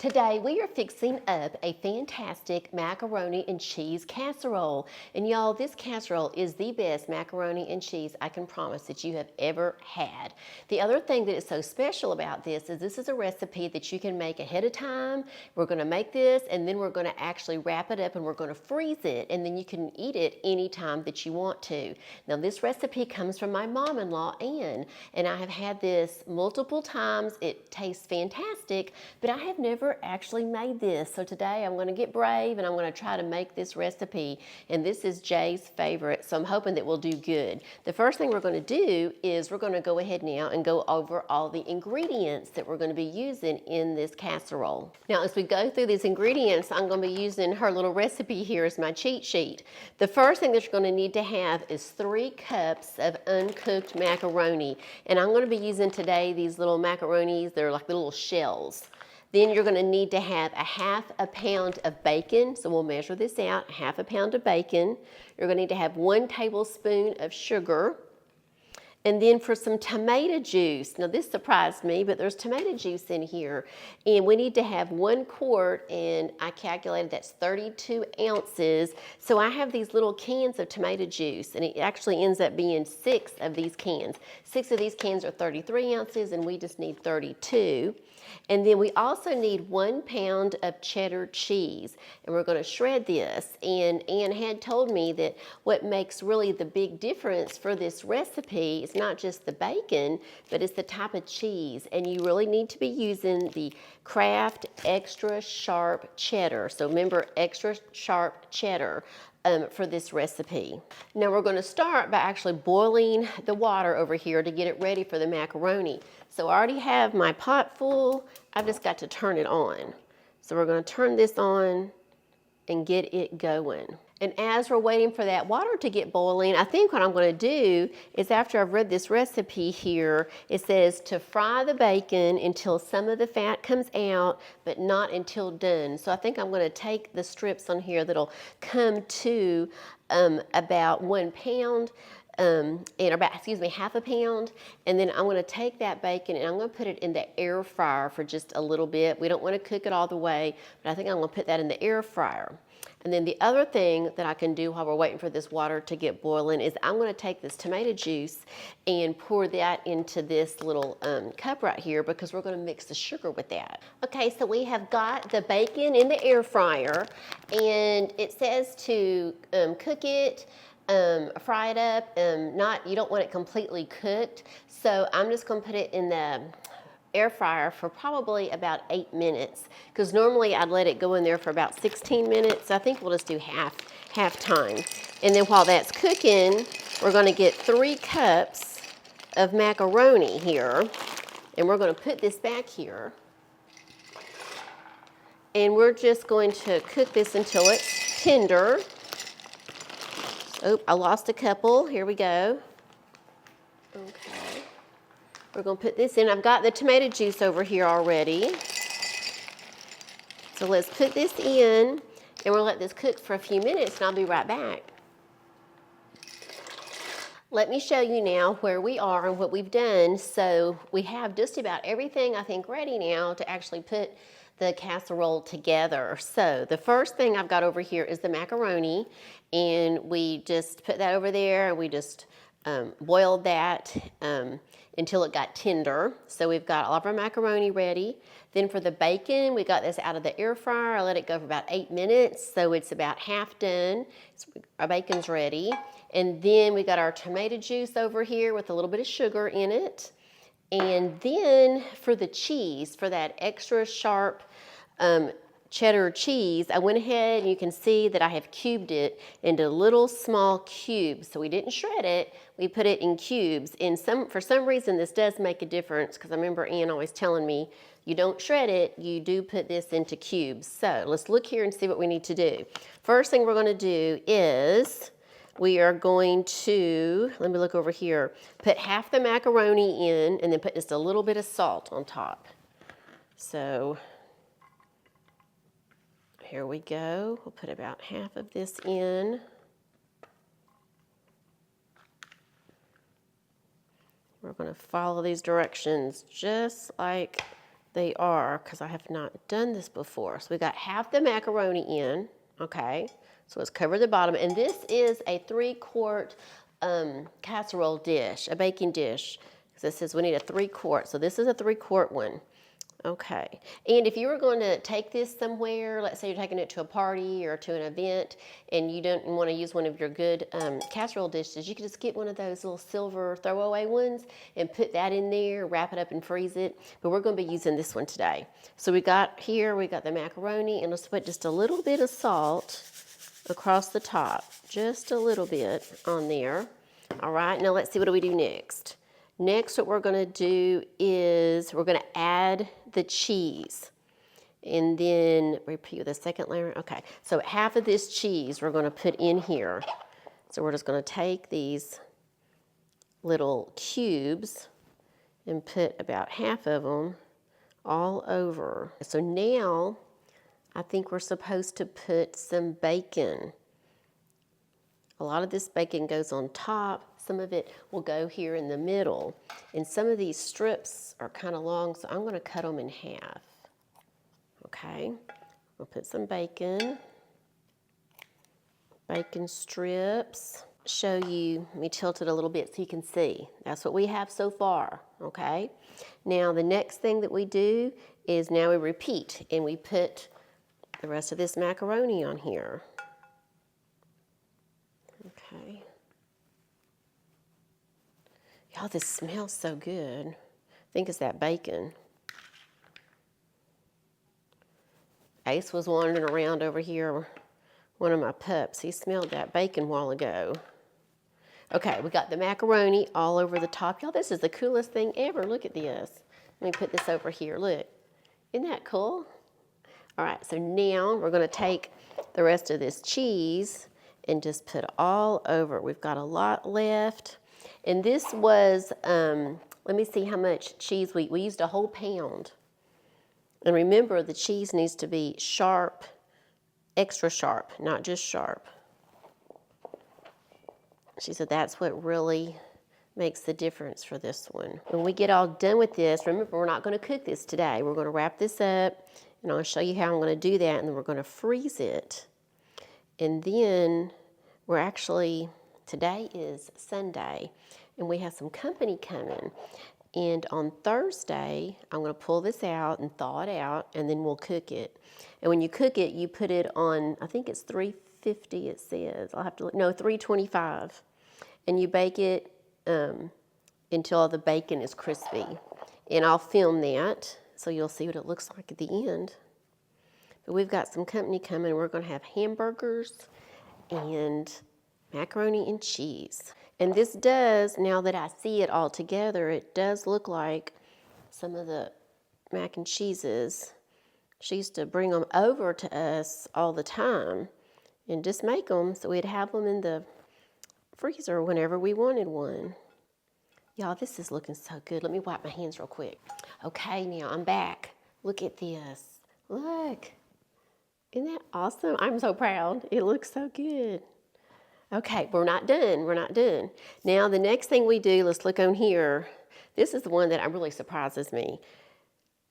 Today we are fixing up a fantastic macaroni and cheese casserole. And y'all, this casserole is the best macaroni and cheese I can promise that you have ever had. The other thing that is so special about this is a recipe that you can make ahead of time. We're gonna make this and then we're gonna actually wrap it up and we're gonna freeze it, and then you can eat it anytime that you want to. Now this recipe comes from my mom-in-law, Ann, and I have had this multiple times. It tastes fantastic, but I have never actually made this. So today I'm going to get brave and I'm going to try to make this recipe, and this is Jay's favorite, so I'm hoping that we'll do good. The first thing we're going to do is we're going to go ahead now and go over all the ingredients that we're going to be using in this casserole. Now as we go through these ingredients, I'm going to be using her little recipe here as my cheat sheet. The first thing that you're going to need to have is 3 cups of uncooked macaroni, and I'm going to be using today these little macaronis. They're like little shells. Then you're going to need to have a 1/2 pound of bacon, so we'll measure this out, 1/2 pound of bacon. You're going to need to have 1 tablespoon of sugar. And then for some tomato juice, now this surprised me, but there's tomato juice in here. And we need to have 1 quart, and I calculated that's 32 ounces. So I have these little cans of tomato juice, and it actually ends up being 6 of these cans. 6 of these cans are 33 ounces, and we just need 32. And then we also need 1 pound of cheddar cheese, and we're going to shred this. And Ann had told me that what makes really the big difference for this recipe is not just the bacon, but it's the type of cheese. And you really need to be using the Kraft extra sharp cheddar. So remember, extra sharp cheddar for this recipe. Now we're going to start by actually boiling the water over here to get it ready for the macaroni. So I already have my pot full. I've just got to turn it on. So we're going to turn this on and get it going. And as we're waiting for that water to get boiling, I think what I'm going to do is, after I've read this recipe here, it says to fry the bacon until some of the fat comes out, but not until done. So I think I'm going to take the strips on here that'll come to about 1 pound, and about, 1/2 pound, and then I'm going to take that bacon and I'm going to put it in the air fryer for just a little bit. We don't want to cook it all the way, but I think I'm going to put that in the air fryer. And then the other thing that I can do while we're waiting for this water to get boiling is I'm going to take this tomato juice and pour that into this little cup right here, because we're going to mix the sugar with that. Okay, so we have got the bacon in the air fryer, and it says to cook it, fry it up. You don't want it completely cooked, so I'm just going to put it in the air fryer for probably about 8 minutes, because normally I'd let it go in there for about 16 minutes. I think we'll just do half time. And then while that's cooking, we're going to get 3 cups of macaroni here, and we're going to put this back here, and we're just going to cook this until it's tender. Oh, I lost a couple. Here we go. Okay. We're going to put this in. I've got the tomato juice over here already. So let's put this in, and we'll let this cook for a few minutes, and I'll be right back. Let me show you now where we are and what we've done. So we have just about everything, I think, ready now to actually put the casserole together. So the first thing I've got over here is the macaroni, and we just put that over there, and we just boiled that until it got tender. So we've got all of our macaroni ready. Then for the bacon, we got this out of the air fryer. I let it go for about 8 minutes, so it's about half done. So our bacon's ready. And then we got our tomato juice over here with a little bit of sugar in it. And then for the cheese, for that extra sharp cheddar cheese, I went ahead, and you can see that I have cubed it into little small cubes. So we didn't shred it, we put it in cubes. And for some reason this does make a difference, because I remember Ann always telling me, you don't shred it, you do put this into cubes. So let's look here and see what we need to do. First thing we're going to do is we are going to, let me look over here, put half the macaroni in, and then put just a little bit of salt on top. So here we go. We'll put about half of this in. We're going to follow these directions just like they are, because I have not done this before. So we got half the macaroni in, okay? So let's cover the bottom. And this is a 3-quart casserole dish, a baking dish. Because it says we need a 3-quart. So this is a 3-quart one. Okay, and if you were going to take this somewhere, let's say you're taking it to a party or to an event, and you don't want to use one of your good casserole dishes, you could just get one of those little silver throwaway ones and put that in there, wrap it up and freeze it. But we're going to be using this one today. So we got the macaroni, and let's put just a little bit of salt across the top, just a little bit on there. All right, now let's see, what do we do next? Next, what we're going to do is we're going to add the cheese. And then repeat the second layer. Okay, so half of this cheese we're going to put in here. So we're just going to take these little cubes and put about half of them all over. So now I think we're supposed to put some bacon. A lot of this bacon goes on top. Some of it will go here in the middle. And some of these strips are kind of long, so I'm going to cut them in half. Okay, we'll put some bacon strips. Show you, let me tilt it a little bit so you can see. That's what we have so far, okay? Now the next thing that we do is now we repeat, and we put the rest of this macaroni on here. Okay. Y'all, this smells so good. I think it's that bacon. Ace was wandering around over here, one of my pups. He smelled that bacon a while ago. Okay, we got the macaroni all over the top. Y'all, this is the coolest thing ever. Look at this. Let me put this over here. Look. Isn't that cool? All right, so now we're going to take the rest of this cheese and just put it all over. We've got a lot left. And this was, let me see how much cheese we used, a whole pound. And remember, the cheese needs to be sharp, extra sharp, not just sharp. She said that's what really makes the difference for this one. When we get all done with this, remember, we're not going to cook this today. We're going to wrap this up, and I'll show you how I'm going to do that, and then we're going to freeze it. And then we're actually, today is Sunday, and we have some company coming. And on Thursday, I'm going to pull this out and thaw it out, and then we'll cook it. And when you cook it, you put it on, I think it's 350 it says. I'll have to look, no, 325. And you bake it until all the bacon is crispy. And I'll film that, so you'll see what it looks like at the end. But we've got some company coming. We're going to have hamburgers and macaroni and cheese. And this does, now that I see it all together, it does look like some of the mac and cheeses. She used to bring them over to us all the time and just make them so we'd have them in the freezer whenever we wanted one. Y'all, this is looking so good. Let me wipe my hands real quick. Okay, now I'm back. Look at this. Look. Isn't that awesome? I'm so proud. It looks so good. Okay, we're not done. We're not done. Now, the next thing we do, let's look on here. This is the one that really surprises me.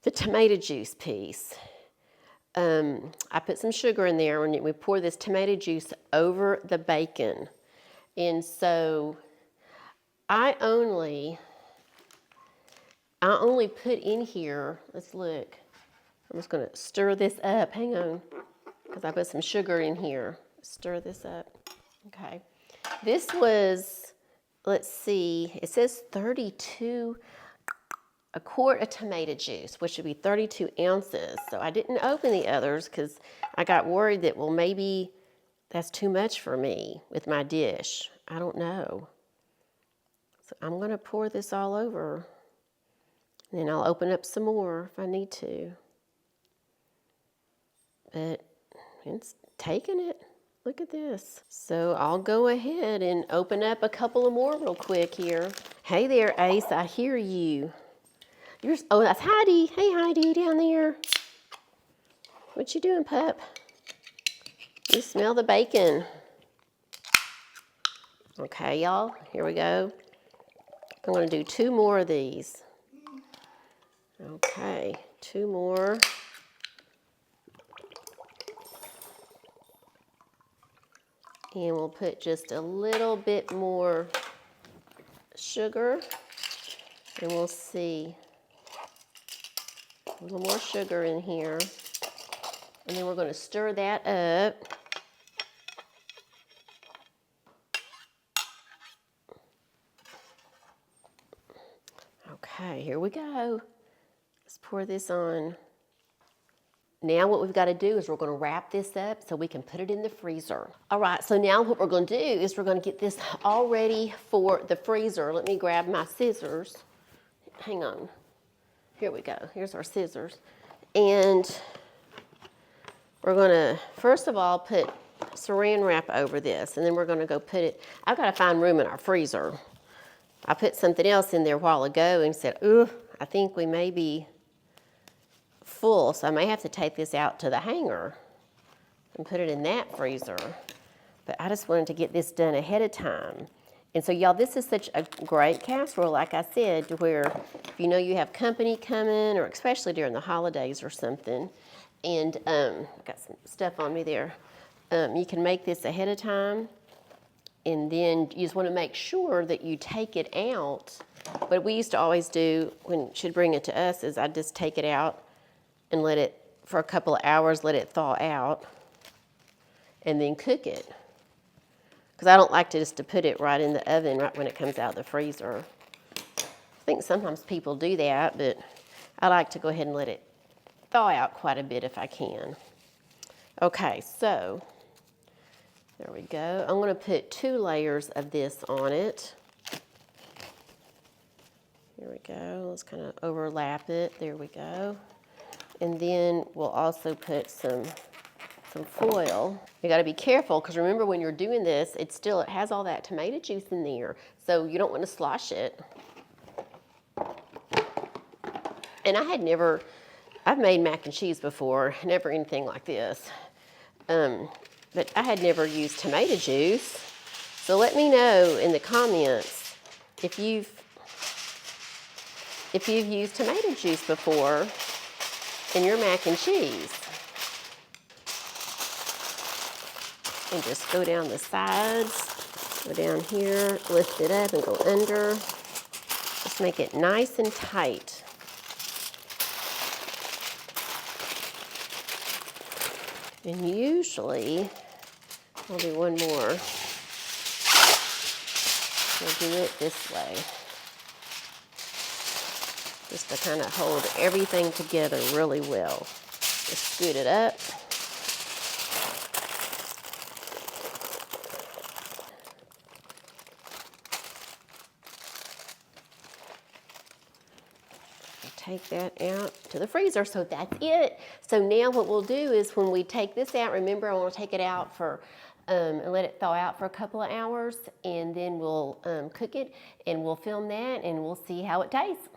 The tomato juice piece. I put some sugar in there, and we pour this tomato juice over the bacon. And so I only put in here, let's look. I'm just going to stir this up. Hang on, because I put some sugar in here. Stir this up. Okay. This was, let's see, it says 32, a quart of tomato juice, which would be 32 ounces. So I didn't open the others because I got worried that, well, maybe that's too much for me with my dish. I don't know. So I'm going to pour this all over. And then I'll open up some more if I need to. But it's taking it. Look at this. So I'll go ahead and open up a couple of more real quick here. Hey there, Ace, I hear you. Oh, that's Heidi. Hey, Heidi, down there. What you doing, pup? You smell the bacon. Okay, y'all, here we go. I'm gonna do 2 more of these. Okay, 2 more. And we'll put just a little bit more sugar, and we'll see a little more sugar in here. And then we're going to stir that up. Okay, here we go. Let's pour this on. Now what we've got to do is we're going to wrap this up so we can put it in the freezer. All right, so now what we're going to do is we're going to get this all ready for the freezer. Let me grab my scissors. Hang on. Here we go. Here's our scissors. And we're going to, first of all, put saran wrap over this, and then we're going to go put it, I've got to find room in our freezer. I put something else in there a while ago and said, ooh, I think we may be full, so I may have to take this out to the hanger and put it in that freezer. But I just wanted to get this done ahead of time. And so y'all, this is such a great casserole, like I said, to where if you know you have company coming, or especially during the holidays or something, and I got some stuff on me there, you can make this ahead of time, and then you just want to make sure that you take it out. What we used to always do when she'd bring it to us is I'd just take it out and let it, for a couple of hours, let it thaw out, and then cook it. Because I don't like to put it right in the oven right when it comes out of the freezer. I think sometimes people do that, but I like to go ahead and let it thaw out quite a bit if I can. Okay, so there we go. I'm going to put 2 layers of this on it. Here we go. Let's kind of overlap it. There we go. And then we'll also put some foil. You got to be careful, because remember when you're doing this, it has all that tomato juice in there, so you don't want to slosh it. And I've made mac and cheese before, never anything like this, but I had never used tomato juice. So let me know in the comments if you've used tomato juice before in your mac and cheese. And just go down the sides, go down here, lift it up and go under. Just make it nice and tight. And usually, I'll do one more. We'll do it this way. Just to kind of hold everything together really well. Just scoot it up. Take that out to the freezer. So that's it. So now what we'll do is when we take this out, remember I want to take it out for and let it thaw out for a couple of hours, and then we'll cook it, and we'll film that, and we'll see how it tastes.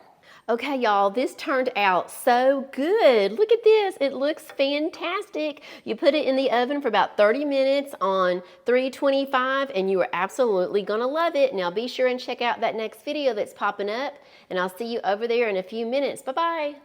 Okay, y'all, this turned out so good. Look at this. It looks fantastic. You put it in the oven for about 30 minutes on 325, and you are absolutely going to love it. Now, be sure and check out that next video that's popping up, and I'll see you over there in a few minutes. Bye-bye.